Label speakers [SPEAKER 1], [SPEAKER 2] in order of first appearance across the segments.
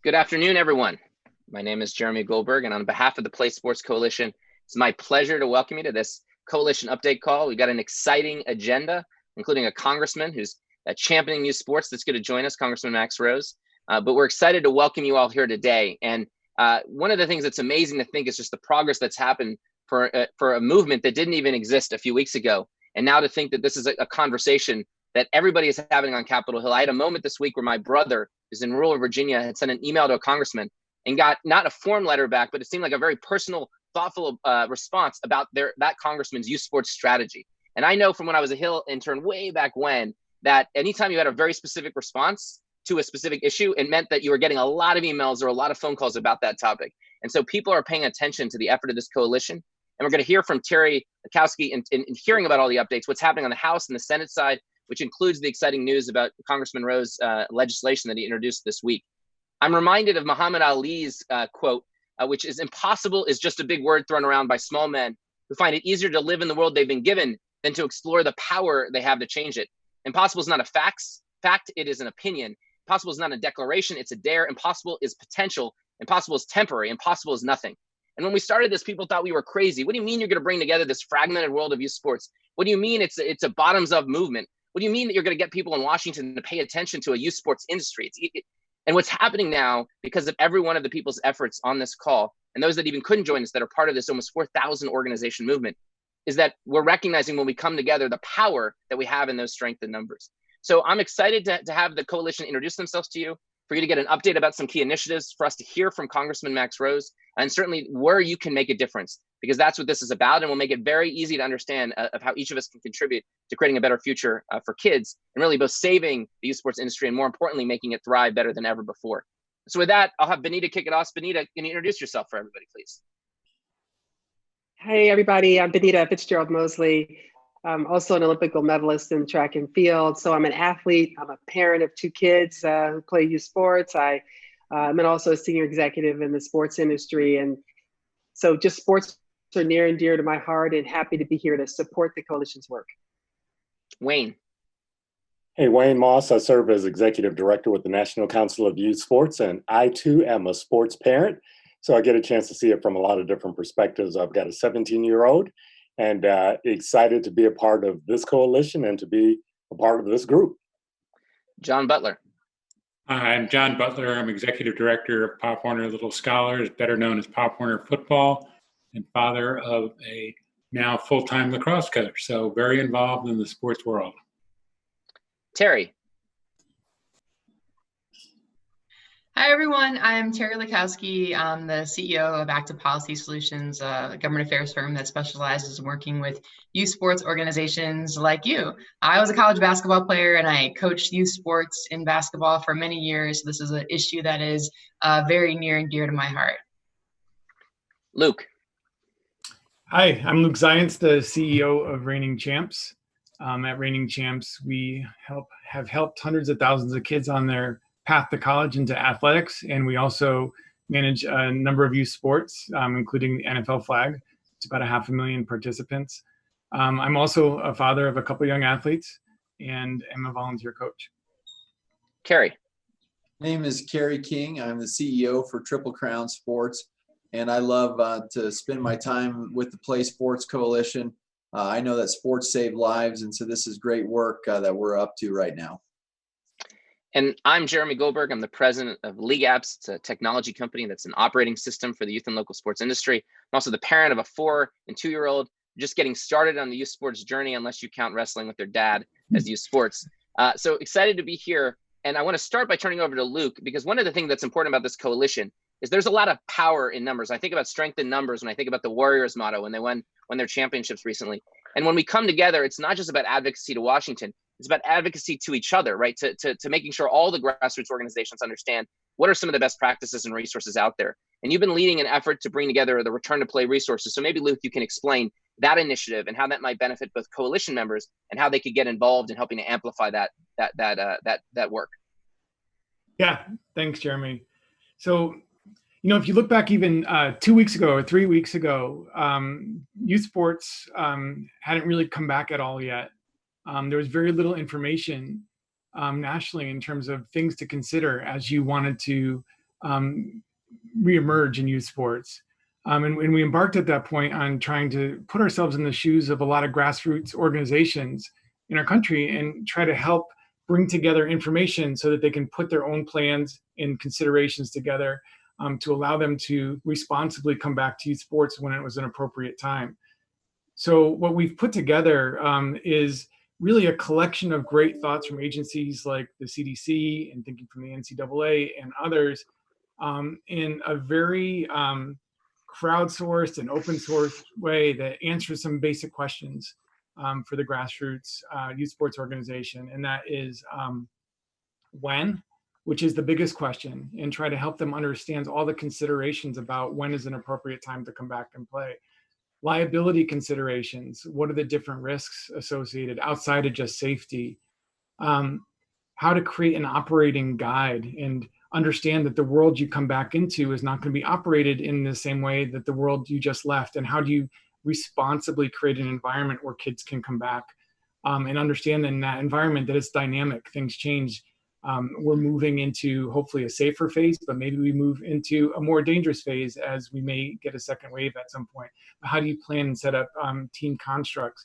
[SPEAKER 1] Good afternoon, everyone. My name is Jeremy Goldberg, and on behalf of the Play Sports Coalition, it's my pleasure to welcome you to this coalition update call. We've got an exciting agenda, including a congressman who's championing youth sports that's going to join us, Congressman Max Rose. But we're excited to welcome you all here today. And one of the things that's amazing to think is just the progress that's happened for a movement that didn't even exist a few weeks ago. And now to think that this is a conversation that everybody is having on Capitol Hill. I had a moment this week where my brother, who's in rural Virginia, had sent an email to a congressman and got not a form letter back, but it seemed like a very personal, thoughtful response about that congressman's youth sports strategy. And I know from when I was a Hill intern way back when, that anytime you had a very specific response to a specific issue, it meant that you were getting a lot of emails or a lot of phone calls about that topic. And so people are paying attention to the effort of this coalition. And we're going to hear from Terry Liability in hearing about all the updates, what's happening on the House and the Senate side, which includes the exciting news about Congressman Rose legislation that he introduced this week. I'm reminded of Muhammad Ali's quote, which is "Impossible is just a big word thrown around by small men who find it easier to live in the world they've been given than to explore the power they have to change it. Impossible is not a fact, it is an opinion. Impossible is not a declaration, it's a dare. Impossible is potential. Impossible is temporary. Impossible is nothing." And when we started this, people thought we were crazy. What do you mean you're going to bring together this fragmented world of youth sports? What do you mean it's a bottoms-up movement? What do you mean that you're going to get people in Washington to pay attention to a youth sports industry? And what's happening now, because of every one of the people's efforts on this call, and those that even couldn't join us that are part of this almost 4,000 organization movement, is that we're recognizing when we come together the power that we have in those strength in numbers. So I'm excited to have the coalition introduce themselves to you, for you to get an update about some key initiatives, for us to hear from Congressman Max Rose, and certainly where you can make a difference, because that's what this is about. And we'll make it very easy to understand of how each of us can contribute to creating a better future for kids, and really both saving the youth sports industry and, more importantly, making it thrive better than ever before. So with that, I'll have Benita kick it off. Benita, can you introduce yourself for everybody, please?
[SPEAKER 2] Hey, everybody. I'm Benita Fitzgerald Mosley. I'm also an Olympic gold medalist in track and field. So I'm an athlete. I'm a parent of 2 kids who play youth sports. I'm also a senior executive in the sports industry. And so just sports are near and dear to my heart, and happy to be here to support the coalition's work.
[SPEAKER 1] Wayne.
[SPEAKER 3] Hey, Wayne Moss. I serve as executive director with the National Council of Youth Sports, and I too am a sports parent. So I get a chance to see it from a lot of different perspectives. I've got a 17-year-old and excited to be a part of this coalition and to be a part of this group.
[SPEAKER 1] John Butler.
[SPEAKER 4] I'm John Butler. I'm executive director of Pop Warner Little Scholars, better known as Pop Warner Football, and father of a now full-time lacrosse coach. So very involved in the sports world.
[SPEAKER 1] Terry.
[SPEAKER 5] Hi, everyone. I'm Terry Liability. I'm the CEO of Active Policy Solutions, a government affairs firm that specializes in working with youth sports organizations like you. I was a college basketball player, and I coached youth sports in basketball for many years. This is an issue that is very near and dear to my heart.
[SPEAKER 1] Luke.
[SPEAKER 6] Hi, I'm Luke Zients, the CEO of Reigning Champs. At Reigning Champs, we have helped hundreds of thousands of kids on their path to college into athletics, and we also manage a number of youth sports, including the NFL flag. It's about 500,000 participants. I'm also a father of a couple young athletes and am a volunteer coach.
[SPEAKER 1] Kerry.
[SPEAKER 7] My name is Kerry King. I'm the CEO for Triple Crown Sports, and I love to spend my time with the Play Sports Coalition. I know that sports save lives, and so this is great work that we're up to right now.
[SPEAKER 1] And I'm Jeremy Goldberg. I'm the president of League Apps. It's a technology company that's an operating system for the youth and local sports industry. I'm also the parent of a 4- and 2-year-old, just getting started on the youth sports journey, unless you count wrestling with their dad as youth sports. So excited to be here. And I want to start by turning over to Luke, because one of the things that's important about this coalition is there's a lot of power in numbers. I think about strength in numbers when I think about the Warriors motto when they won their championships recently. And when we come together, it's not just about advocacy to Washington. It's about advocacy to each other, right? To making sure all the grassroots organizations understand what are some of the best practices and resources out there. And you've been leading an effort to bring together the return to play resources. So maybe, Luke, you can explain that initiative and how that might benefit both coalition members and how they could get involved in helping to amplify that work.
[SPEAKER 6] Yeah, thanks, Jeremy. So, if you look back even 2 weeks ago or 3 weeks ago, youth sports hadn't really come back at all yet. There was very little information nationally in terms of things to consider as you wanted to reemerge in youth sports. And we embarked at that point on trying to put ourselves in the shoes of a lot of grassroots organizations in our country and try to help bring together information so that they can put their own plans and considerations together to allow them to responsibly come back to youth sports when it was an appropriate time. So what we've put together is really a collection of great thoughts from agencies like the CDC and thinking from the NCAA and others in a very crowdsourced and open source way that answers some basic questions for the grassroots youth sports organization. And that is when, which is the biggest question, and try to help them understand all the considerations about when is an appropriate time to come back and play. Liability considerations, what are the different risks associated outside of just safety? How to create an operating guide and understand that the world you come back into is not going to be operated in the same way that the world you just left. And how do you responsibly create an environment where kids can come back and understand in that environment that it's dynamic, things change. We're moving into hopefully a safer phase, but maybe we move into a more dangerous phase as we may get a second wave at some point. But how do you plan and set up team constructs?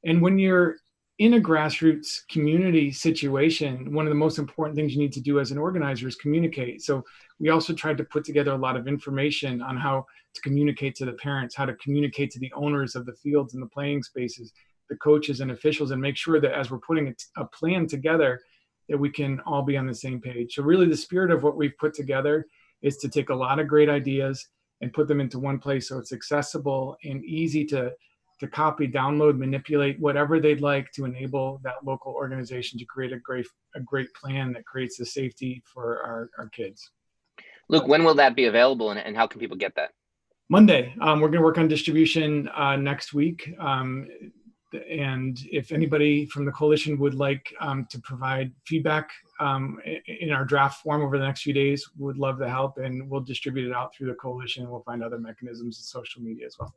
[SPEAKER 6] And when you're in a grassroots community situation, one of the most important things you need to do as an organizer is communicate. So we also tried to put together a lot of information on how to communicate to the parents, how to communicate to the owners of the fields and the playing spaces, the coaches and officials, and make sure that as we're putting a plan together, that we can all be on the same page. So really the spirit of what we've put together is to take a lot of great ideas and put them into one place so it's accessible and easy to copy, download, manipulate, whatever they'd like to enable that local organization to create a great plan that creates the safety for our kids.
[SPEAKER 1] Luke, when will that be available and how can people get that?
[SPEAKER 6] Monday. We're going to work on distribution next week. And if anybody from the coalition would like to provide feedback in our draft form over the next few days, would love the help, and we'll distribute it out through the coalition. We'll find other mechanisms in social media as well.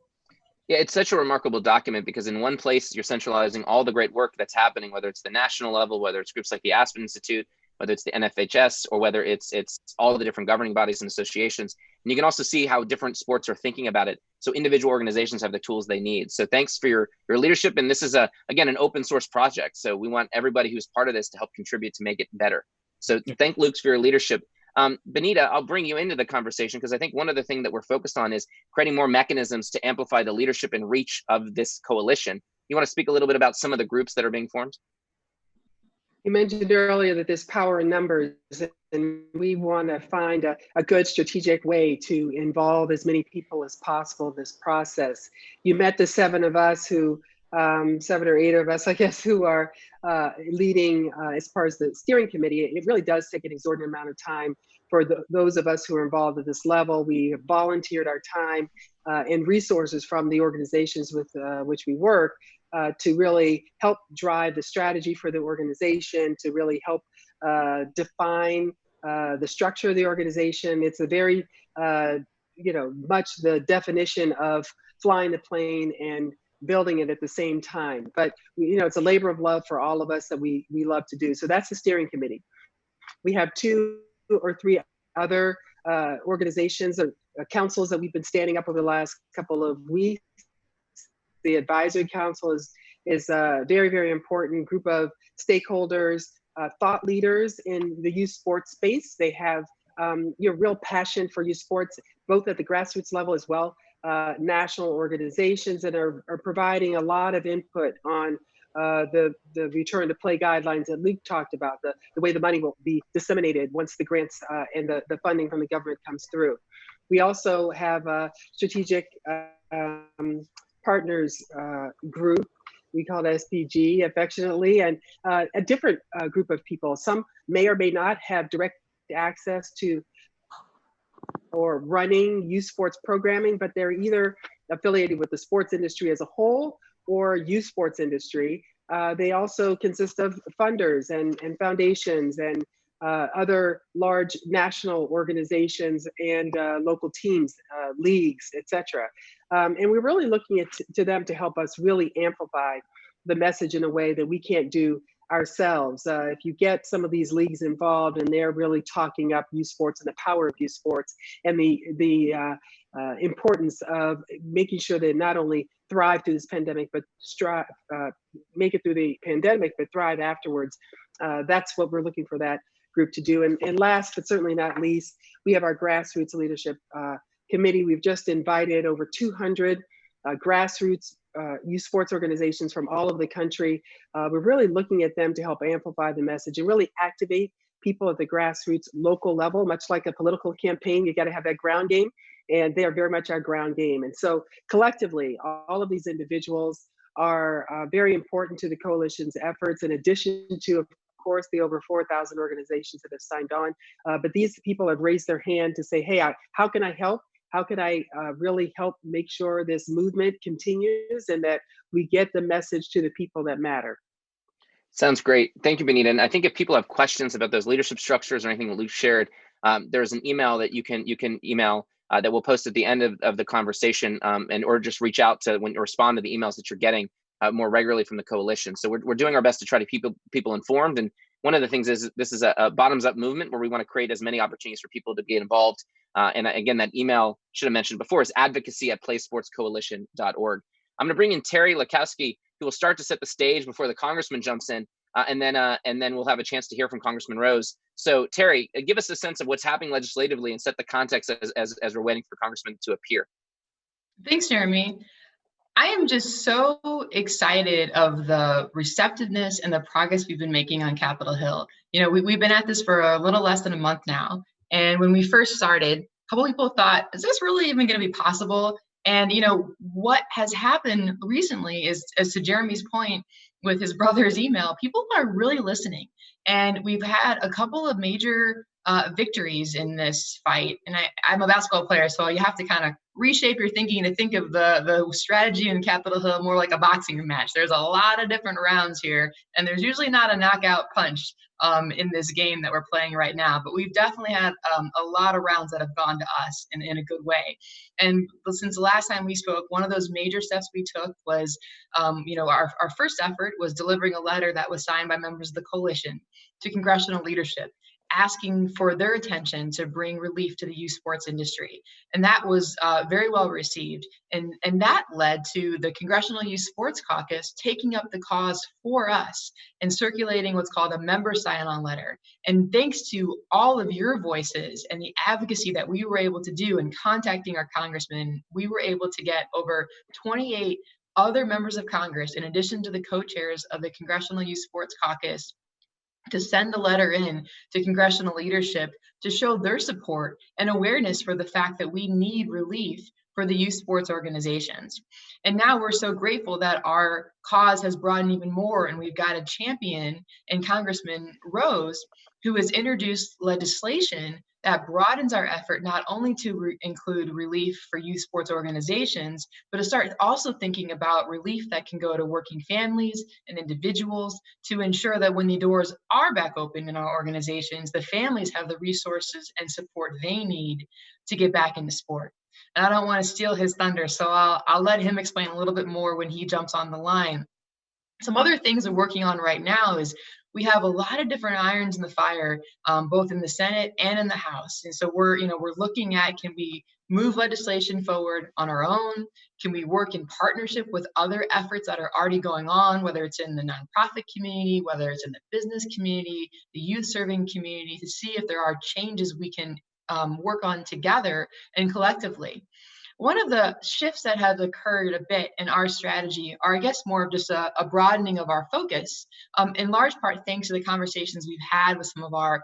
[SPEAKER 1] Yeah, it's such a remarkable document because in one place you're centralizing all the great work that's happening, whether it's the national level, whether it's groups like the Aspen Institute, whether it's the NFHS, or whether it's all the different governing bodies and associations. And you can also see how different sports are thinking about it. So individual organizations have the tools they need. So thanks for your leadership. And this is, again, an open source project. So we want everybody who's part of this to help contribute to make it better. So thank Luke for your leadership. Benita, I'll bring you into the conversation because I think one of the things that we're focused on is creating more mechanisms to amplify the leadership and reach of this coalition. You want to speak a little bit about some of the groups that are being formed?
[SPEAKER 2] You mentioned earlier that there's power in numbers, and we want to find a good strategic way to involve as many people as possible in this process. You met the seven or eight of us, I guess, who are leading as far as the steering committee. It really does take an exorbitant amount of time for those of us who are involved at this level. We have volunteered our time and resources from the organizations with which we work to really help drive the strategy for the organization, to really help define the structure of the organization. It's a very, much the definition of flying the plane and building it at the same time. But, it's a labor of love for all of us that we love to do. So that's the steering committee. We have 2 or 3 other organizations or councils that we've been standing up over the last couple of weeks. The advisory council is a very, very important group of stakeholders, thought leaders in the youth sports space. They have real passion for youth sports, both at the grassroots level as well. National organizations that are providing a lot of input on the return to play guidelines that Luke talked about, the way the money will be disseminated once the grants and the funding from the government comes through. We also have a strategic partners group. We call it SPG affectionately, and a different group of people. Some may or may not have direct access to or running youth sports programming, but they're either affiliated with the sports industry as a whole or youth sports industry. They also consist of funders and foundations and other large national organizations and local teams, leagues, etc. And we're really looking to them to help us really amplify the message in a way that we can't do ourselves. If you get some of these leagues involved and they're really talking up youth sports and the power of youth sports and the importance of making sure they not only thrive through this pandemic, but make it through the pandemic, but thrive afterwards. That's what we're looking for that group to do. And last, but certainly not least, we have our grassroots leadership committee. We've just invited over 200 grassroots youth sports organizations from all over the country. We're really looking at them to help amplify the message and really activate people at the grassroots local level. Much like a political campaign, you got to have that ground game, and they are very much our ground game. And so collectively, all of these individuals are very important to the coalition's efforts, in addition to, of course, the over 4,000 organizations that have signed on. But these people have raised their hand to say, hey, how can I help? How can I really help make sure this movement continues and that we get the message to the people that matter?
[SPEAKER 1] Sounds great. Thank you, Benita. And I think if people have questions about those leadership structures or anything that Luke shared, there's an email that you can email that we'll post at the end of the conversation, or just reach out to respond to the emails that you're getting more regularly from the coalition. So we're doing our best to try to keep people informed. And one of the things is this is a bottoms-up movement where we want to create as many opportunities for people to get involved. And again, that email should have mentioned before is advocacy@playsportscoalition.org. I'm going to bring in Terry Lakowski, who will start to set the stage before the congressman jumps in, and then we'll have a chance to hear from Congressman Rose. So Terry, give us a sense of what's happening legislatively and set the context as we're waiting for Congressman to appear.
[SPEAKER 5] Thanks, Jeremy. I am just so excited of the receptiveness and the progress we've been making on Capitol Hill. You know, we've been at this for a little less than a month now. And when we first started, a couple people thought, is this really even going to be possible? And, you know, what has happened recently is, as to Jeremy's point with his brother's email, people are really listening. And we've had a couple of major victories in this fight. And I'm a basketball player, so you have to kind of reshape your thinking to think of the strategy in Capitol Hill more like a boxing match. There's a lot of different rounds here, and there's usually not a knockout punch in this game that we're playing right now. But we've definitely had a lot of rounds that have gone to us in a good way. And since the last time we spoke, one of those major steps we took was, you know, our first effort was delivering a letter that was signed by members of the coalition to congressional leadership, asking for their attention to bring relief to the youth sports industry. And that was very well received. And that led to the Congressional Youth Sports Caucus taking up the cause for us and circulating what's called a member sign-on letter. And thanks to all of your voices and the advocacy that we were able to do in contacting our congressman, we were able to get over 28 other members of Congress, in addition to the co-chairs of the Congressional Youth Sports Caucus, to send a letter in to congressional leadership to show their support and awareness for the fact that we need relief for the youth sports organizations. And now we're so grateful that our cause has broadened even more, and we've got a champion in Congressman Rose, who has introduced legislation that broadens our effort not only to include relief for youth sports organizations, but to start also thinking about relief that can go to working families and individuals to ensure that when the doors are back open in our organizations, the families have the resources and support they need to get back into sport. And I don't want to steal his thunder, so I'll let him explain a little bit more when he jumps on the line. Some other things we're working on right now is we have a lot of different irons in the fire, both in the Senate and in the House. And so we're looking at, can we move legislation forward on our own? Can we work in partnership with other efforts that are already going on, whether it's in the nonprofit community, whether it's in the business community, the youth serving community, to see if there are changes we can work on together and collectively. One of the shifts that have occurred a bit in our strategy are, I guess, more of just a broadening of our focus, in large part thanks to the conversations we've had with some of our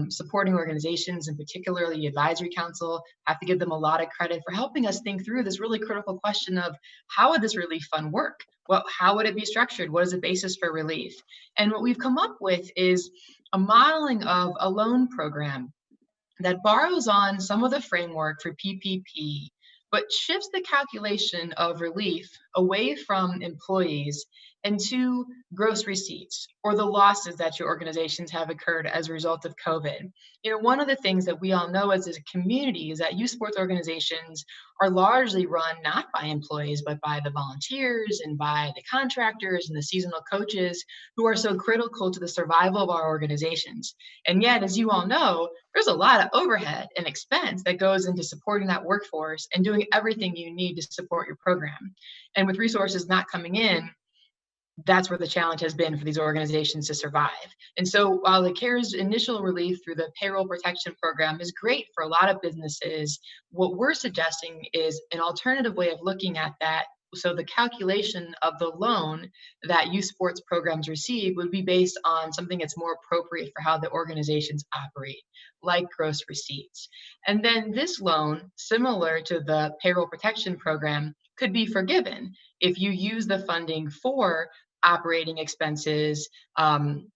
[SPEAKER 5] supporting organizations, and particularly the Advisory Council. I have to give them a lot of credit for helping us think through this really critical question of how would this relief fund work? Well, how would it be structured? What is the basis for relief? And what we've come up with is a modeling of a loan program that borrows on some of the framework for PPP, but shifts the calculation of relief away from employees and to gross receipts or the losses that your organizations have occurred as a result of COVID. One of the things that we all know as a community is that youth sports organizations are largely run not by employees, but by the volunteers and by the contractors and the seasonal coaches who are so critical to the survival of our organizations. And yet, as you all know, there's a lot of overhead and expense that goes into supporting that workforce and doing everything you need to support your program. And with resources not coming in, that's where the challenge has been for these organizations to survive. And so while the CARES initial relief through the payroll protection program is great for a lot of businesses, what we're suggesting is an alternative way of looking at that. So the calculation of the loan that youth sports programs receive would be based on something that's more appropriate for how the organizations operate, like gross receipts. And then this loan, similar to the payroll protection program, could be forgiven if you use the funding for operating expenses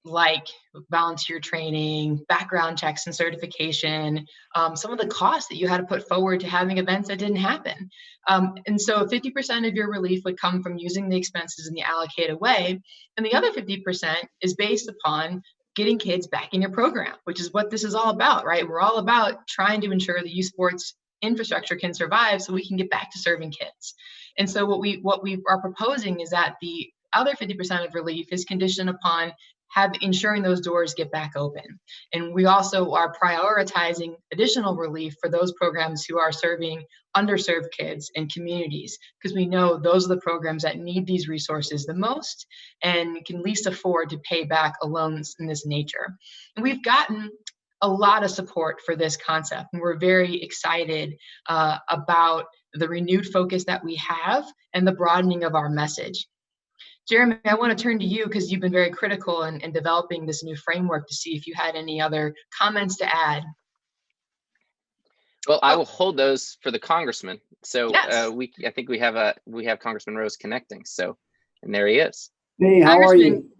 [SPEAKER 5] like volunteer training, background checks and certification, some of the costs that you had to put forward to having events that didn't happen. And so 50% of your relief would come from using the expenses in the allocated way. And the other 50% is based upon getting kids back in your program, which is what this is all about, right? We're all about trying to ensure the youth sports infrastructure can survive so we can get back to serving kids. And so what we are proposing is that the other 50% of relief is conditioned upon ensuring those doors get back open. And we also are prioritizing additional relief for those programs who are serving underserved kids and communities, because we know those are the programs that need these resources the most and can least afford to pay back a loans in this nature. And we've gotten a lot of support for this concept, and we're very excited about the renewed focus that we have and the broadening of our message. Jeremy, I want to turn to you because you've been very critical in developing this new framework to see if you had any other comments to add.
[SPEAKER 1] Well, I will hold those for the congressman. So
[SPEAKER 5] yes.
[SPEAKER 1] I think we have Congressman Rose connecting. So, and there he is.
[SPEAKER 8] Hey, how are you?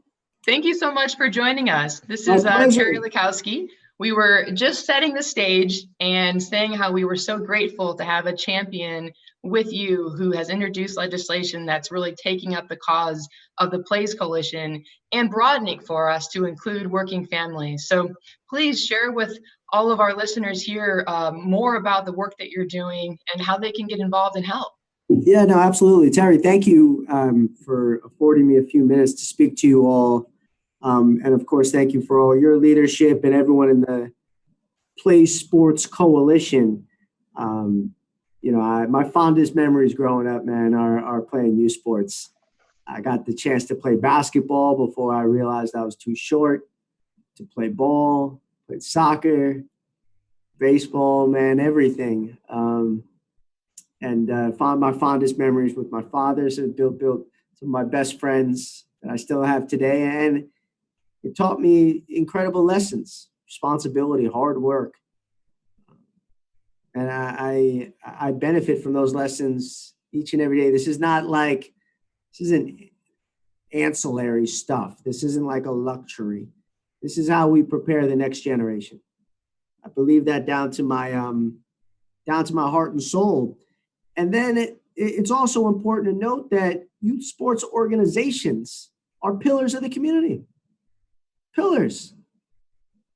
[SPEAKER 5] Thank you so much for joining us. This is Terry Likowski. We were just setting the stage and saying how we were so grateful to have a champion with you who has introduced legislation that's really taking up the cause of the Plays Coalition and broadening for us to include working families. So please share with all of our listeners here more about the work that you're doing and how they can get involved and help.
[SPEAKER 8] Yeah, no, absolutely. Terry, thank you for affording me a few minutes to speak to you all. And of course, thank you for all your leadership and everyone in the Play Sports Coalition. My fondest memories growing up, man, are playing youth sports. I got the chance to play basketball before I realized I was too short to play ball, played soccer, baseball, man, everything. My fondest memories with my father, so built some of my best friends that I still have today. And it taught me incredible lessons, responsibility, hard work. And I benefit from those lessons each and every day. This isn't ancillary stuff. This isn't like a luxury. This is how we prepare the next generation. I believe that down to my heart and soul. And then it's also important to note that youth sports organizations are pillars of the community. Pillars.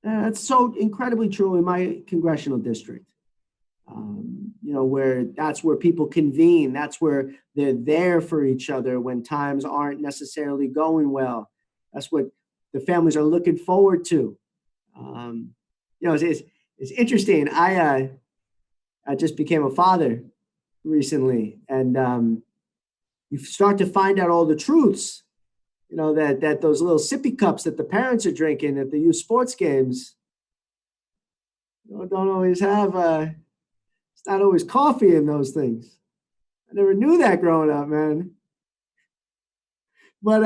[SPEAKER 8] That's so incredibly true in my congressional district. That's where people convene. That's where they're there for each other when times aren't necessarily going well. That's what the families are looking forward to. It's interesting. I just became a father recently, and you start to find out all the truths. That those little sippy cups that the parents are drinking at the youth sports games don't always have. It's not always coffee in those things. I never knew that growing up, man. But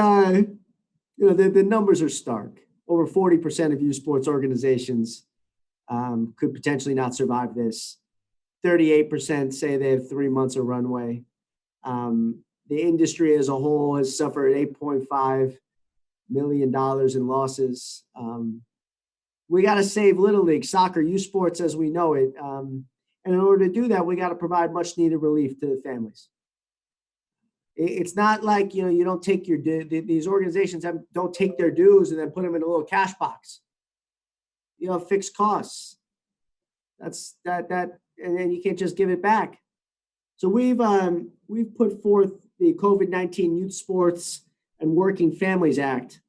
[SPEAKER 8] the numbers are stark. Over 40% of youth sports organizations could potentially not survive this. 38% say they have 3 months of runway. The industry as a whole has suffered $8.5 million in losses. We got to save Little League, soccer, youth sports as we know it. And in order to do that, we got to provide much needed relief to the families. It's not like, you don't take your, these organizations don't take their dues and then put them in a little cash box. You have fixed costs. That's that, and then you can't just give it back. So we've put forth the COVID-19 Youth Sports and Working Families Act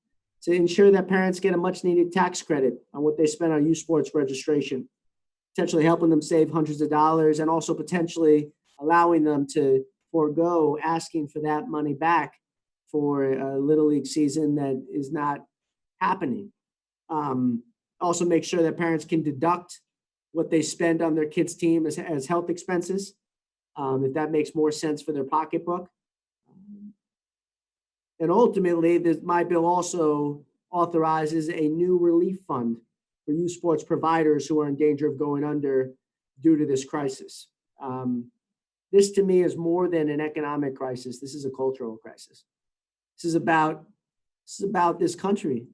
[SPEAKER 8] to ensure that parents get a much needed tax credit on what they spend on youth sports registration, potentially helping them save hundreds of dollars and also potentially allowing them to forego asking for that money back for a Little League season that is not happening. Also make sure that parents can deduct what they spend on their kids' team as health expenses, if that makes more sense for their pocketbook. And ultimately, my bill also authorizes a new relief fund for youth sports providers who are in danger of going under due to this crisis. This to me is more than an economic crisis. This is a cultural crisis. This is about this country.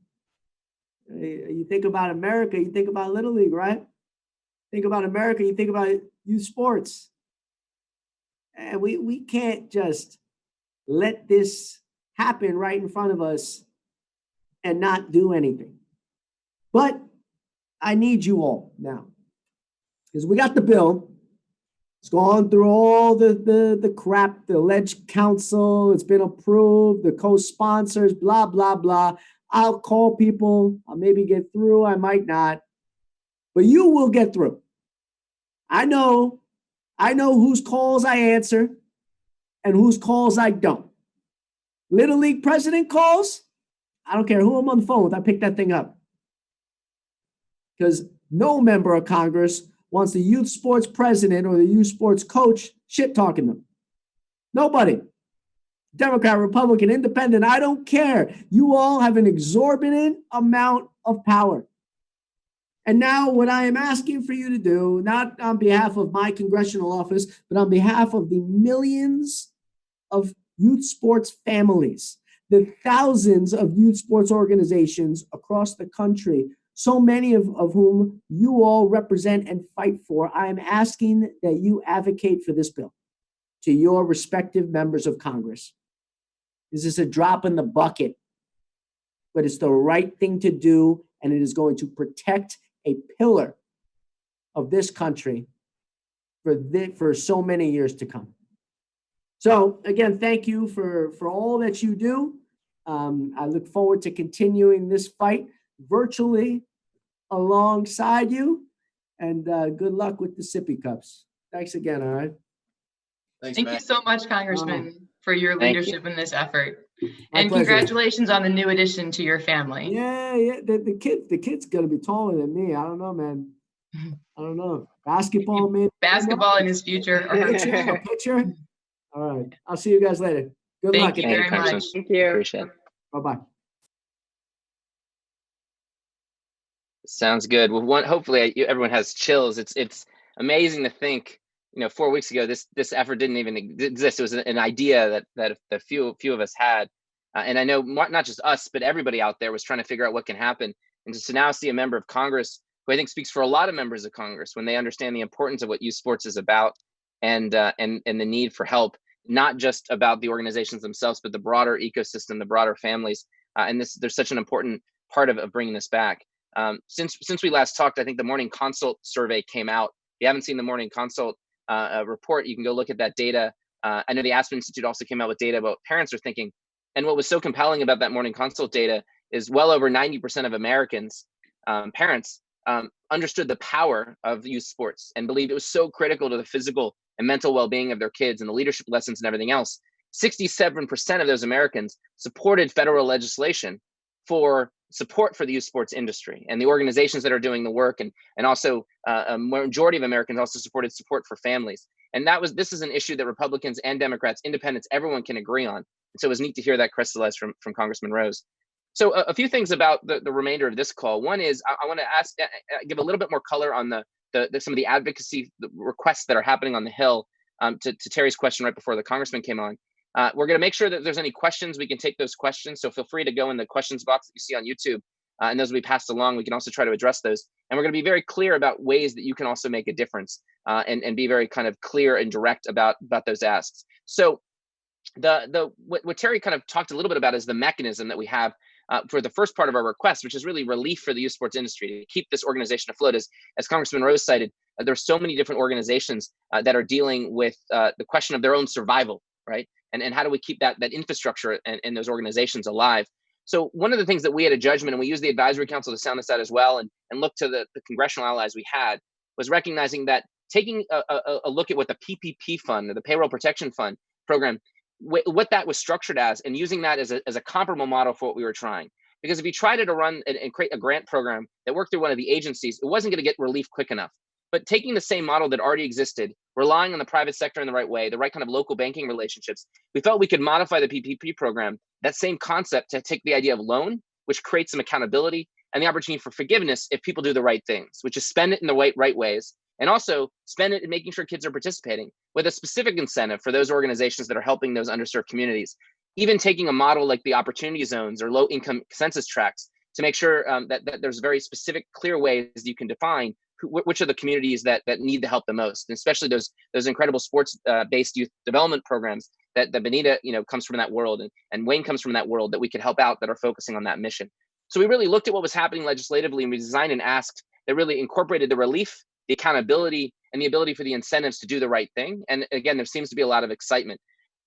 [SPEAKER 8] You think about America, you think about Little League, right? Think about America, you think about youth sports. And we can't just let this happen right in front of us and not do anything. But I need you all now, because we got the bill. It's gone through all the crap, the alleged counsel, it's been approved, the co-sponsors, blah, blah, blah. I'll call people, I'll maybe get through, I might not, but you will get through. I know whose calls I answer and whose calls I don't. Little League president calls, I don't care who I'm on the phone with, I pick that thing up. Because no member of Congress wants the youth sports president or the youth sports coach shit talking them. Nobody. Democrat, Republican, Independent, I don't care. You all have an exorbitant amount of power. And now what I am asking for you to do, not on behalf of my congressional office, but on behalf of the millions of youth sports families, the thousands of youth sports organizations across the country, so many of whom you all represent and fight for, I am asking that you advocate for this bill to your respective members of Congress. This is a drop in the bucket, but it's the right thing to do, and it is going to protect a pillar of this country for so many years to come. So again, thank you for all that you do. I look forward to continuing this fight virtually alongside you, and good luck with the sippy cups. Thanks again, all right?
[SPEAKER 7] Thanks,
[SPEAKER 5] Thank
[SPEAKER 7] Matt.
[SPEAKER 5] you so much, Congressman, for your
[SPEAKER 1] Thank
[SPEAKER 5] leadership in this effort.
[SPEAKER 8] My
[SPEAKER 5] And
[SPEAKER 8] pleasure.
[SPEAKER 5] congratulations on the new addition to your family.
[SPEAKER 8] Yeah. The kid's gonna be taller than me. I don't know, man. I don't know. Basketball, maybe.
[SPEAKER 5] Basketball in his future.
[SPEAKER 8] A pitcher. All right. I'll see you guys later. Good luck.
[SPEAKER 5] Thank you
[SPEAKER 1] Thank you,
[SPEAKER 5] very
[SPEAKER 1] Congressman.
[SPEAKER 5] much.
[SPEAKER 2] Thank you.
[SPEAKER 1] Appreciate it.
[SPEAKER 8] Bye-bye.
[SPEAKER 1] Sounds good. Well, hopefully everyone has chills. It's amazing to think, 4 weeks ago, this effort didn't even exist. It was an idea that a few of us had. And I know not just us, but everybody out there was trying to figure out what can happen. And just to now see a member of Congress who I think speaks for a lot of members of Congress when they understand the importance of what youth sports is about and the need for help, not just about the organizations themselves, but the broader ecosystem, the broader families. And there's such an important part of bringing this back. Since we last talked, I think the Morning Consult survey came out. If you haven't seen the Morning Consult report, you can go look at that data. I know the Aspen Institute also came out with data about what parents are thinking. And what was so compelling about that Morning Consult data is well over 90% of Americans, parents, understood the power of youth sports and believed it was so critical to the physical and mental well-being of their kids and the leadership lessons and everything else. 67% of those Americans supported federal legislation for support for the youth sports industry and the organizations that are doing the work, and also a majority of Americans also supported support for families. And this is an issue that Republicans and Democrats, independents, everyone can agree on. And so it was neat to hear that crystallized from Congressman Rose. So a few things about the remainder of this call. One is I want to give a little bit more color on some of the advocacy requests that are happening on the Hill. To Terry's question right before the Congressman came on. We're going to make sure that if there's any questions, we can take those questions. So feel free to go in the questions box that you see on YouTube, and those will be passed along. We can also try to address those. And we're going to be very clear about ways that you can also make a difference and be very kind of clear and direct about those asks. So what Terry kind of talked a little bit about is the mechanism that we have for the first part of our request, which is really relief for the youth sports industry to keep this organization afloat. As Congressman Rose cited, there's so many different organizations that are dealing with the question of their own survival, right? And how do we keep that infrastructure and those organizations alive? So one of the things that we had a judgment, and we used the advisory council to sound this out as well, and look to the congressional allies we had, was recognizing that taking a look at what the PPP fund, or the Payroll Protection Fund program, what that was structured as, and using that as a comparable model for what we were trying. Because if you tried to run and create a grant program that worked through one of the agencies, it wasn't going to get relief quick enough. But taking the same model that already existed, relying on the private sector in the right way, the right kind of local banking relationships, we felt we could modify the PPP program, that same concept, to take the idea of loan, which creates some accountability, and the opportunity for forgiveness if people do the right things, which is spend it in the right ways, and also spend it in making sure kids are participating with a specific incentive for those organizations that are helping those underserved communities. Even taking a model like the opportunity zones or low income census tracts to make sure that there's very specific, clear ways you can define which are the communities that need the help the most, and especially those incredible sports based youth development programs that Benita comes from that world, and Wayne comes from that world, that we could help out, that are focusing on that mission. So we really looked at what was happening legislatively, and we designed and asked that really incorporated the relief, the accountability, and the ability for the incentives to do the right thing. And again, there seems to be a lot of excitement.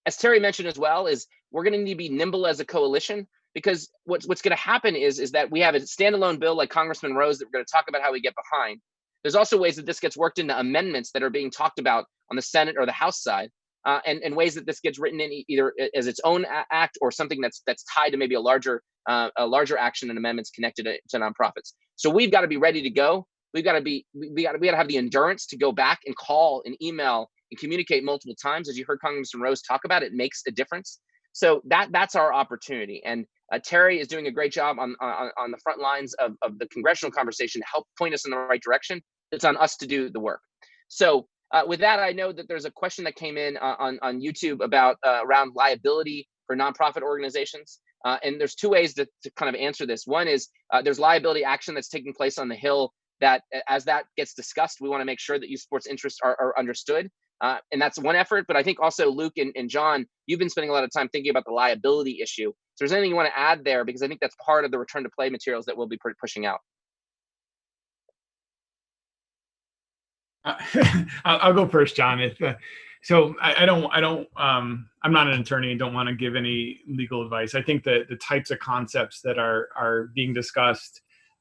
[SPEAKER 1] As Terry mentioned as well, is we're going to need to be nimble as a coalition, because what's going to happen is that we have a standalone bill like Congressman Rose that we're going to talk about how we get behind. There's also ways that this gets worked into amendments that are being talked about on the Senate or the House side, and ways that this gets written in either as its own act or something that's tied to maybe a larger action and amendments connected to nonprofits. So we've got to be ready to go. We got to have the endurance to go back and call and email and communicate multiple times. As you heard Congressman Rose talk about, it makes a difference. So that's our opportunity. And Terry is doing a great job on the front lines of the congressional conversation to help point us in the right direction. It's on us to do the work. So with that, I know that there's a question that came in on YouTube about around liability for nonprofit organizations. And there's two ways to kind of answer this. One is there's liability action that's taking place on the Hill, that as that gets discussed, we want to make sure that youth sports interests are understood. And that's one effort. But I think also Luke and John, you've been spending a lot of time thinking about the liability issue. So is there anything you want to add there? Because I think that's part of the return to play materials that we'll be pushing out.
[SPEAKER 6] I'll go first, John. So I'm not an attorney and don't want to give any legal advice. I think that the types of concepts that are being discussed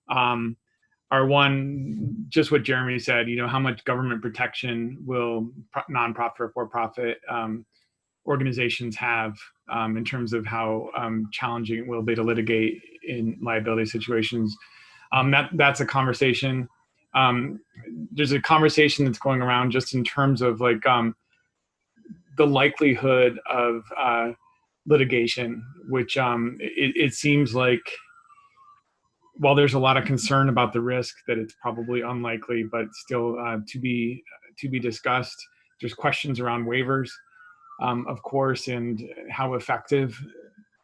[SPEAKER 6] are one, just what Jeremy said, how much government protection will nonprofit or for-profit organizations have in terms of how challenging it will be to litigate in liability situations. That's a conversation. There's a conversation that's going around just in terms of like the likelihood of litigation, which it seems like, while there's a lot of concern about the risk, that it's probably unlikely, but still to be discussed. There's questions around waivers, of course, and how effective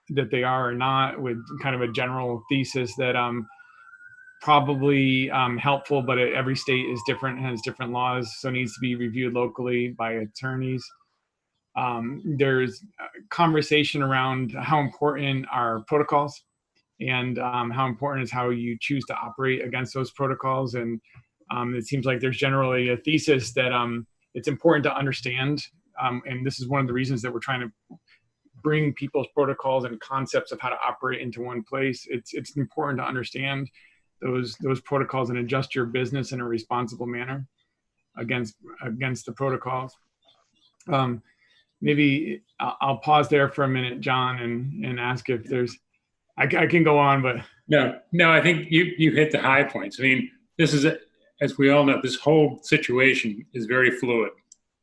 [SPEAKER 6] that they are or not, with kind of a general thesis that probably helpful, but every state is different, has different laws, so needs to be reviewed locally by attorneys. There's conversation around how important are protocols, and how important is how you choose to operate against those protocols. And it seems like there's generally a thesis that it's important to understand, and this is one of the reasons that we're trying to bring people's protocols and concepts of how to operate into one place. It's important to understand those protocols and adjust your business in a responsible manner against the protocols. Maybe I'll pause there for a minute, John, and ask if there's, I can go on, but
[SPEAKER 4] no, I think you hit the high points. I mean, this is, as we all know, this whole situation is very fluid,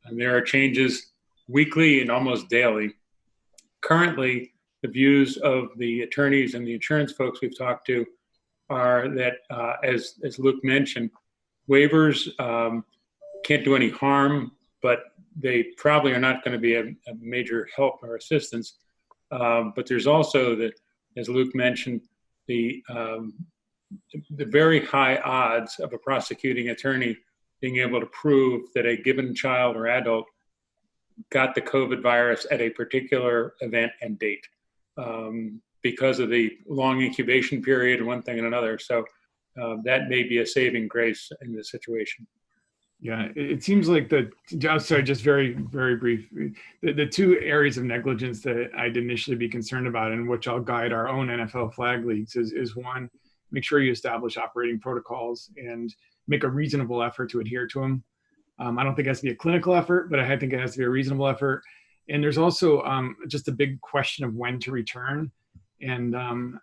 [SPEAKER 4] and there are changes weekly and almost daily. Currently, the views of the attorneys and the insurance folks we've talked to are that, as Luke mentioned, waivers can't do any harm, but they probably are not going to be a major help or assistance. But there's also that, as Luke mentioned, the very high odds of a prosecuting attorney being able to prove that a given child or adult got the COVID virus at a particular event and date because of the long incubation period and one thing and another. So that may be a saving grace in this situation.
[SPEAKER 6] Yeah, it seems like sorry, just very, very brief. The two areas of negligence that I'd initially be concerned about, and which I'll guide our own NFL flag leagues, is one, make sure you establish operating protocols and make a reasonable effort to adhere to them. I don't think it has to be a clinical effort, but I think it has to be a reasonable effort. And there's also just a big question of when to return. And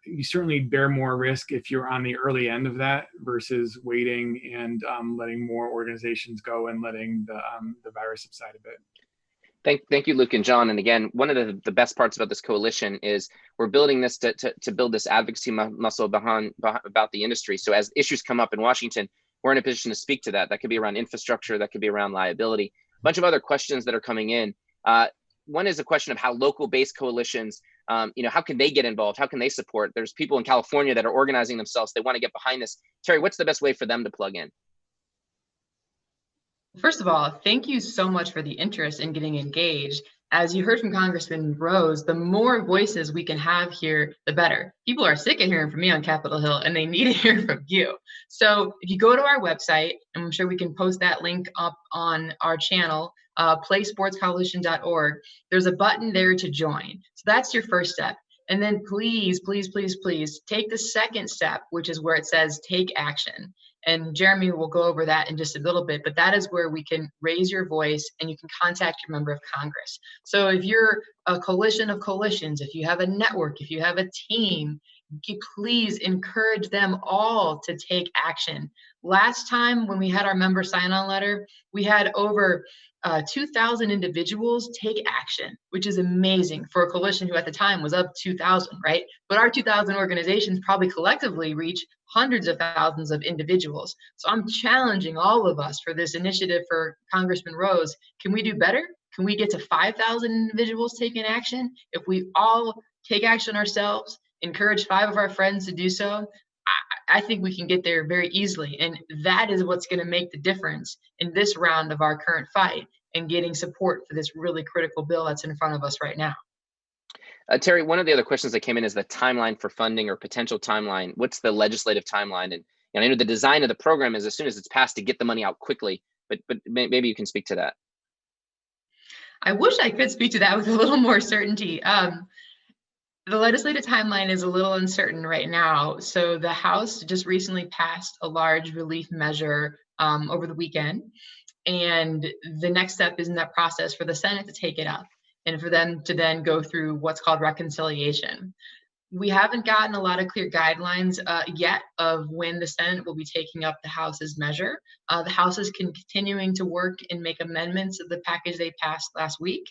[SPEAKER 6] you certainly bear more risk if you're on the early end of that versus waiting and letting more organizations go and letting the virus subside a bit.
[SPEAKER 1] Thank you, Luke and John. And again, one of the best parts about this coalition is we're building this to build this advocacy muscle about the industry. So as issues come up in Washington, we're in a position to speak to that. That could be around infrastructure, that could be around liability, a bunch of other questions that are coming in. One is a question of how local-based coalitions, how can they get involved? How can they support? There's people in California that are organizing themselves. They want to get behind this. Terry, what's the best way for them to plug in?
[SPEAKER 5] First of all, thank you so much for the interest in getting engaged. As you heard from Congressman Rose, the more voices we can have here, the better. People are sick of hearing from me on Capitol Hill, and they need to hear from you. So if you go to our website, and I'm sure we can post that link up on our channel, playsportscoalition.org, there's a button there to join. So that's your first step. And then please, please, please, please take the second step, which is where it says take action. And Jeremy will go over that in just a little bit, but that is where we can raise your voice and you can contact your member of Congress. So if you're a coalition of coalitions, if you have a network, if you have a team, please encourage them all to take action. Last time when we had our member sign-on letter, we had over 2,000 individuals take action, which is amazing for a coalition who at the time was up 2,000, right? But our 2,000 organizations probably collectively reach hundreds of thousands of individuals. So I'm challenging all of us for this initiative for Congressman Rose. Can we do better? Can we get to 5,000 individuals taking action? If we all take action ourselves, encourage 5 of our friends to do so, I think we can get there very easily. And that is what's going to make the difference in this round of our current fight and getting support for this really critical bill that's in front of us right now.
[SPEAKER 1] Terry, one of the other questions that came in is the timeline for funding or potential timeline. What's the legislative timeline? And I know the design of the program is as soon as it's passed to get the money out quickly, but maybe you can speak to that.
[SPEAKER 5] I wish I could speak to that with a little more certainty. The legislative timeline is a little uncertain right now. So the House just recently passed a large relief measure over the weekend. And the next step is in that process for the Senate to take it up and for them to then go through what's called reconciliation. We haven't gotten a lot of clear guidelines yet of when the Senate will be taking up the House's measure. The House is continuing to work and make amendments of the package they passed last week.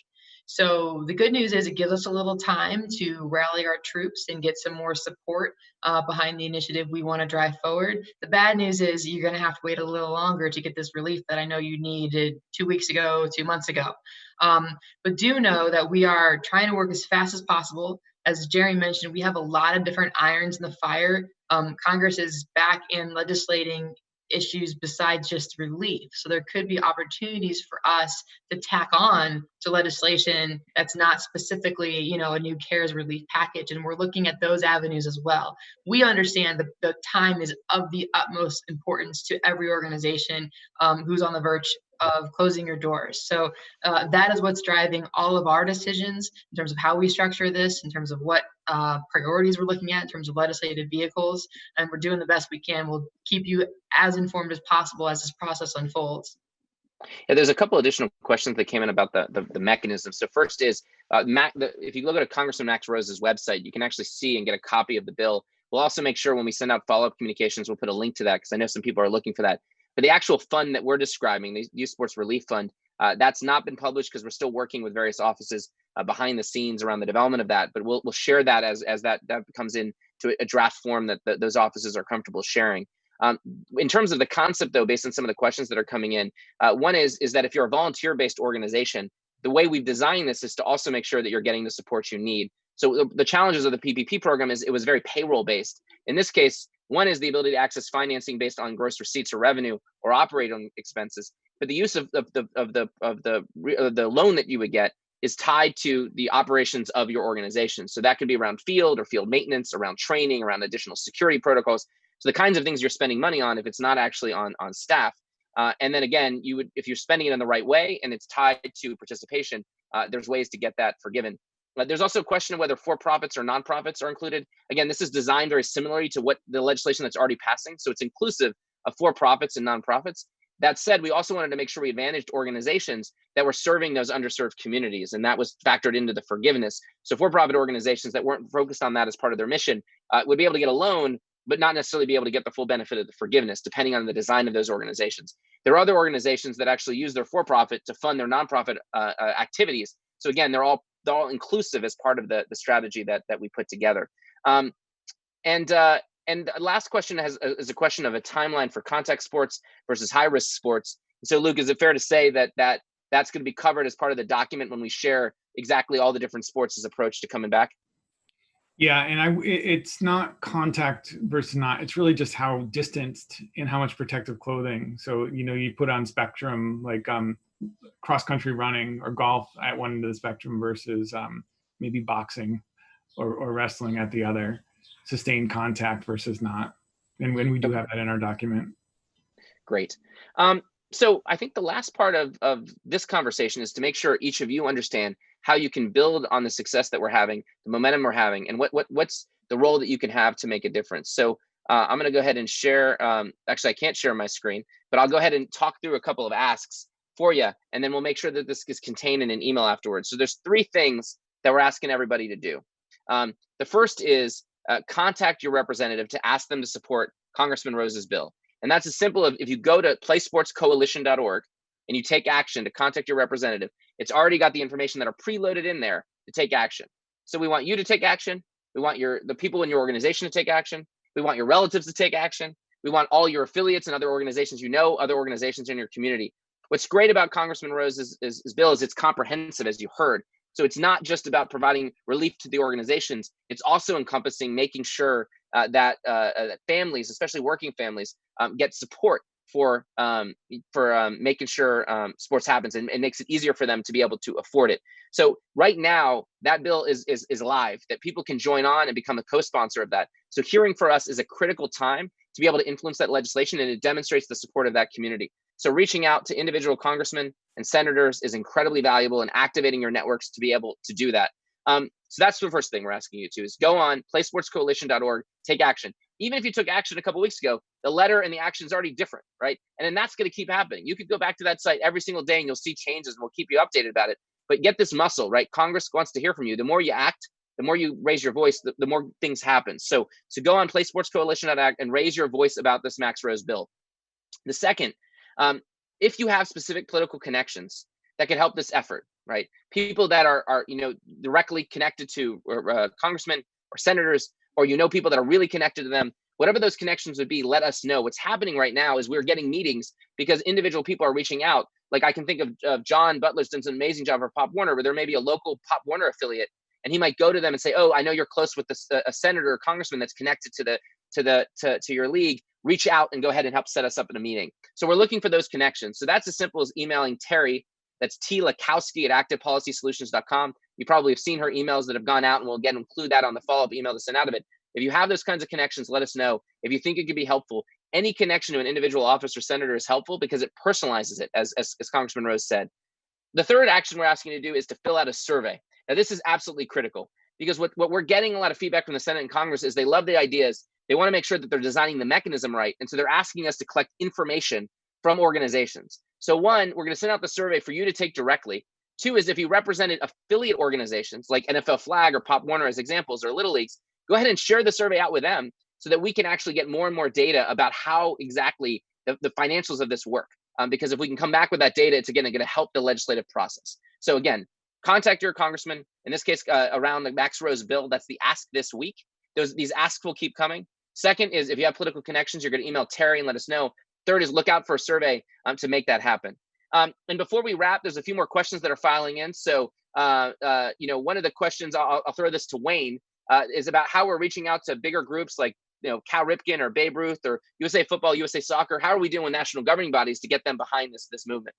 [SPEAKER 5] So the good news is it gives us a little time to rally our troops and get some more support behind the initiative we want to drive forward. The bad news is you're going to have to wait a little longer to get this relief that I know you needed 2 weeks ago, 2 months ago. But do know that we are trying to work as fast as possible. As Jerry mentioned, we have a lot of different irons in the fire. Congress is back in legislating issues besides just relief. So there could be opportunities for us to tack on to legislation that's not specifically, a new CARES relief package. And we're looking at those avenues as well. We understand that the time is of the utmost importance to every organization who's on the verge of closing your doors. So that is what's driving all of our decisions in terms of how we structure this, in terms of what priorities we're looking at, in terms of legislative vehicles, and we're doing the best we can. We'll keep you as informed as possible as this process unfolds.
[SPEAKER 1] Yeah, there's a couple additional questions that came in about the mechanism. So first is, if you look at Congressman Max Rose's website, you can actually see and get a copy of the bill. We'll also make sure when we send out follow-up communications, we'll put a link to that because I know some people are looking for that. But the actual fund that we're describing, the Youth Sports Relief Fund, that's not been published because we're still working with various offices behind the scenes around the development of that. But we'll share that as that comes into a draft form that those offices are comfortable sharing. In terms of the concept, though, based on some of the questions that are coming in, one is that if you're a volunteer-based organization, the way we've designed this is to also make sure that you're getting the support you need. So the challenges of the PPP program is it was very payroll-based. In this case, one is the ability to access financing based on gross receipts or revenue or operating expenses. but the use of the loan that you would get is tied to the operations of your organization. So that could be around field or field maintenance, around training, around additional security protocols. So the kinds of things you're spending money on if it's not actually on staff. And then again, if you're spending it in the right way and it's tied to participation, there's ways to get that forgiven. There's also a question of whether for-profits or nonprofits are included. Again, this is designed very similarly to what the legislation that's already passing. So it's inclusive of for-profits and nonprofits. That said, we also wanted to make sure we advantaged organizations that were serving those underserved communities, and that was factored into the forgiveness. So for-profit organizations that weren't focused on that as part of their mission would be able to get a loan, but not necessarily be able to get the full benefit of the forgiveness, depending on the design of those organizations. There are other organizations that actually use their for-profit to fund their nonprofit activities. So again, they're all inclusive as part of the strategy that we put together. And the last question is a question of a timeline for contact sports versus high-risk sports. So Luke, is it fair to say that that's going to be covered as part of the document when we share exactly all the different sports' approach to coming back?
[SPEAKER 6] Yeah, and it's not contact versus not. It's really just how distanced and how much protective clothing. So, you put on spectrum, like cross-country running or golf at one end of the spectrum versus maybe boxing or wrestling at the other. Sustained contact versus not. And when we do have that in our document.
[SPEAKER 1] Great. So I think the last part of this conversation is to make sure each of you understand how you can build on the success that we're having, the momentum we're having, and what's the role that you can have to make a difference. So I'm going to go ahead and share. Actually, I can't share my screen, but I'll go ahead and talk through a couple of asks for you, and then we'll make sure that this is contained in an email afterwards. So there's 3 things that we're asking everybody to do. The first is contact your representative to ask them to support Congressman Rose's bill. And that's as simple as if you go to playsportscoalition.org and you take action to contact your representative, it's already got the information that are preloaded in there to take action. So we want you to take action. We want the people in your organization to take action. We want your relatives to take action. We want all your affiliates and other organizations, other organizations in your community. What's great about Congressman Rose's bill is it's comprehensive, as you heard. So it's not just about providing relief to the organizations. It's also encompassing making sure that families, especially working families, get support for making sure sports happens and makes it easier for them to be able to afford it. So right now, that bill is live, that people can join on and become a co-sponsor of that. So hearing for us is a critical time to be able to influence that legislation, and it demonstrates the support of that community. So reaching out to individual congressmen and senators is incredibly valuable, and activating your networks to be able to do that. So that's the first thing we're asking you to is go on playsportscoalition.org, take action. Even if you took action a couple of weeks ago, the letter and the action is already different, right? And then that's going to keep happening. You could go back to that site every single day and you'll see changes, and we'll keep you updated about it. But get this muscle, right? Congress wants to hear from you. The more you act, the more you raise your voice, the more things happen. So go on playsportscoalition.org and raise your voice about this Max Rose bill. The second, if you have specific political connections that can help this effort, right? People that are directly connected to congressmen or senators, or people that are really connected to them, whatever those connections would be, let us know. What's happening right now is we're getting meetings because individual people are reaching out. Like I can think of John Butler's done an amazing job for Pop Warner, where there may be a local Pop Warner affiliate, and he might go to them and say, "Oh, I know you're close with a senator or congressman that's connected to your league. Reach out and go ahead and help set us up in a meeting." So we're looking for those connections. So that's as simple as emailing Terry. That's T. Lakowski at activepolicysolutions.com. You probably have seen her emails that have gone out, and we'll again include that on the follow-up email to send out of it. If you have those kinds of connections, let us know. If you think it could be helpful, any connection to an individual office or senator is helpful because it personalizes it, as Congressman Rose said. The third action we're asking you to do is to fill out a survey. Now, this is absolutely critical because what we're getting a lot of feedback from the Senate and Congress is they love the ideas. They want to make sure that they're designing the mechanism right. And so they're asking us to collect information from organizations. So 1, we're going to send out the survey for you to take directly. 2 is if you represented affiliate organizations like NFL Flag or Pop Warner as examples, or Little Leagues, go ahead and share the survey out with them so that we can actually get more and more data about how exactly the financials of this work. Because if we can come back with that data, it's again going to help the legislative process. So again, contact your congressman, in this case, around the Max Rose bill. That's the ask this week. These asks will keep coming. Second is if you have political connections, you're going to email Terry and let us know. Third is look out for a survey to make that happen. And before we wrap, there's a few more questions that are filing in. So, one of the questions, I'll throw this to Wayne, is about how we're reaching out to bigger groups like Cal Ripken or Babe Ruth or USA Football, USA Soccer? How are we doing with national governing bodies to get them behind this movement?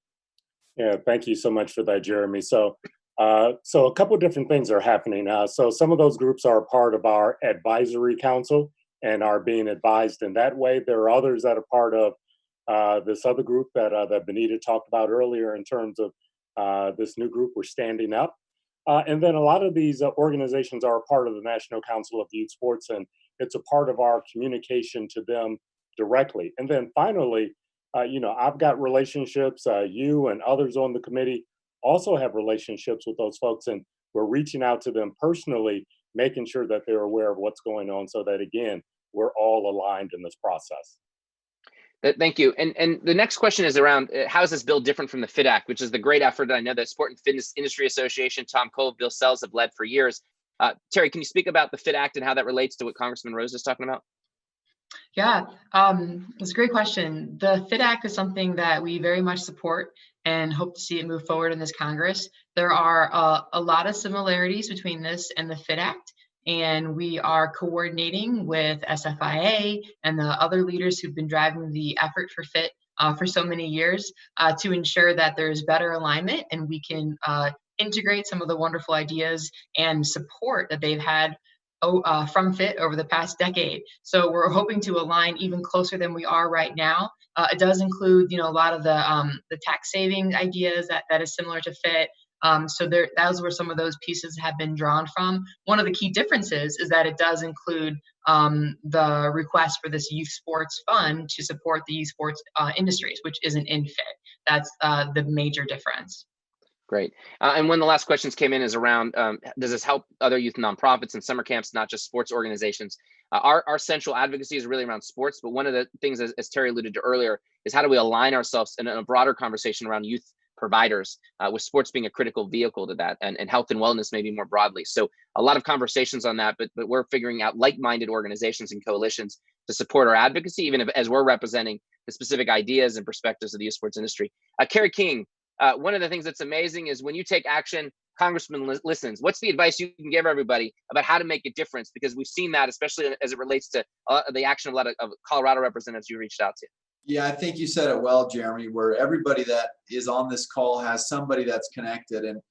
[SPEAKER 3] Yeah, thank you so much for that, Jeremy. So a couple of different things are happening. So some of those groups are a part of our advisory council and are being advised in that way. There are others that are part of this other group that Benita talked about earlier in terms of this new group we're standing up. And then a lot of these organizations are a part of the National Council of Youth Sports, and it's a part of our communication to them directly. And then finally, I've got relationships, you and others on the committee also have relationships with those folks, and we're reaching out to them personally, making sure that they're aware of what's going on so that, again, we're all aligned in this process.
[SPEAKER 1] Thank you. And the next question is around how is this bill different from the FIT Act, which is the great effort that I know the Sport and Fitness Industry Association, Tom Cole, Bill Sells have led for years. Terry, can you speak about the FIT Act and how that relates to what Congressman Rose is talking about?
[SPEAKER 5] Yeah, it's a great question. The FIT Act is something that we very much support and hope to see it move forward in this Congress. There are a lot of similarities between this and the FIT Act, and we are coordinating with SFIA and the other leaders who've been driving the effort for FIT for so many years to ensure that there's better alignment and we can integrate some of the wonderful ideas and support that they've had from FIT over the past decade. So we're hoping to align even closer than we are right now. It does include, a lot of the tax saving ideas that is similar to FIT. So those were some of those pieces have been drawn from. One of the key differences is that it does include the request for this youth sports fund to support the youth sports industries, which isn't in FIT. That's the major difference.
[SPEAKER 1] Great. And one of the last questions came in is around, does this help other youth nonprofits and summer camps, not just sports organizations? Our central advocacy is really around sports, but one of the things, as Terry alluded to earlier, is how do we align ourselves in a broader conversation around youth providers, with sports being a critical vehicle to that, and health and wellness maybe more broadly. So a lot of conversations on that, but we're figuring out like-minded organizations and coalitions to support our advocacy, even as we're representing the specific ideas and perspectives of the youth sports industry. Carrie King, one of the things that's amazing is when you take action, Congressman listens. What's the advice you can give everybody about how to make a difference? Because we've seen that, especially as it relates to the action of a lot of Colorado representatives you reached out to.
[SPEAKER 7] Yeah, I think you said it well, Jeremy, where everybody that is on this call has somebody that's connected. And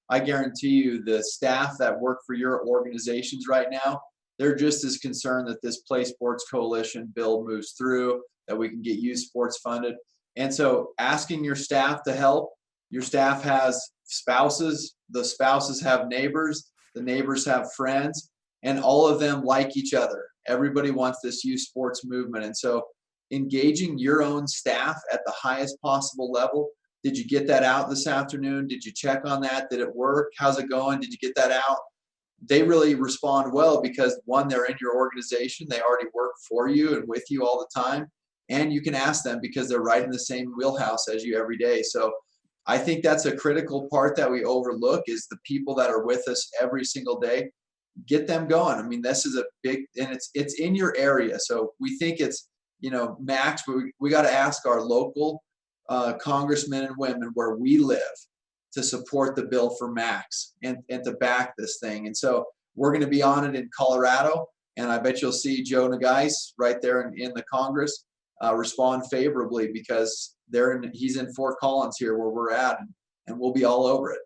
[SPEAKER 7] I guarantee you the staff that work for your organizations right now, they're just as concerned that this Play Sports Coalition bill moves through, that we can get youth sports funded. And so asking your staff to help, your staff has spouses, the spouses have neighbors, the neighbors have friends, and all of them like each other. Everybody wants this youth sports movement. And so engaging your own staff at the highest possible level. Did you get that out this afternoon? Did you check on that? Did it work? How's it going? Did you get that out? They really respond well because, one, they're in your organization. They already work for you and with you all the time. And you can ask them because they're right in the same wheelhouse as you every day. So I think that's a critical part that we overlook is the people that are with us every single day. Get them going. I mean, this is a big, and it's in your area. So we think it's, max, but we got to ask our local congressmen and women where we live to support the bill for max and to back this thing. And so we're going to be on it in Colorado, and I bet you'll see Joe Nagais right there in the Congress respond favorably because he's in Fort Collins here where we're at, and we'll be all over it.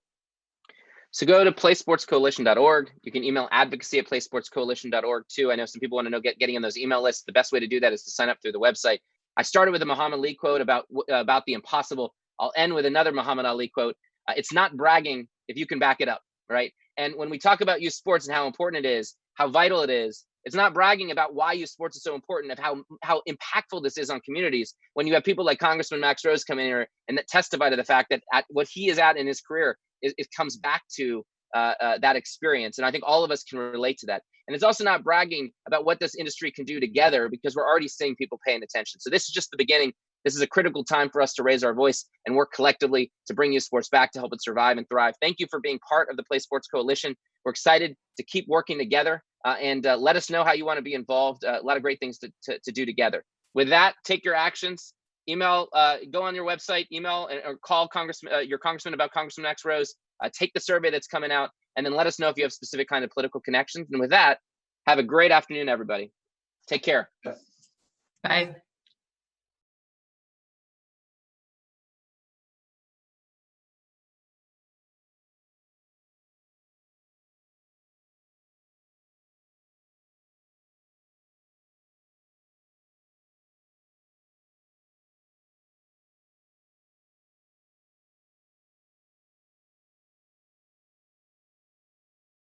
[SPEAKER 1] So go to playsportscoalition.org. You can email advocacy@playsportscoalition.org too. I know some people want to know getting in those email lists. The best way to do that is to sign up through the website. I started with a Muhammad Ali quote about the impossible. I'll end with another Muhammad Ali quote. It's not bragging if you can back it up, right? And when we talk about youth sports and how important it is, how vital it is, it's not bragging about why youth sports is so important, of how impactful this is on communities. When you have people like Congressman Max Rose come in here and that testify to the fact that at what he is at in his career, it comes back to that experience. And I think all of us can relate to that. And it's also not bragging about what this industry can do together because we're already seeing people paying attention. So this is just the beginning. This is a critical time for us to raise our voice and work collectively to bring youth sports back to help it survive and thrive. Thank you for being part of the Play Sports Coalition. We're excited to keep working together and let us know how you want to be involved. A lot of great things to do together. With that, take your actions. Email, go on your website, email or call your congressman about Congressman Max Rose. Take the survey that's coming out, and then let us know if you have specific kind of political connections. And with that, have a great afternoon, everybody. Take care.
[SPEAKER 5] Bye.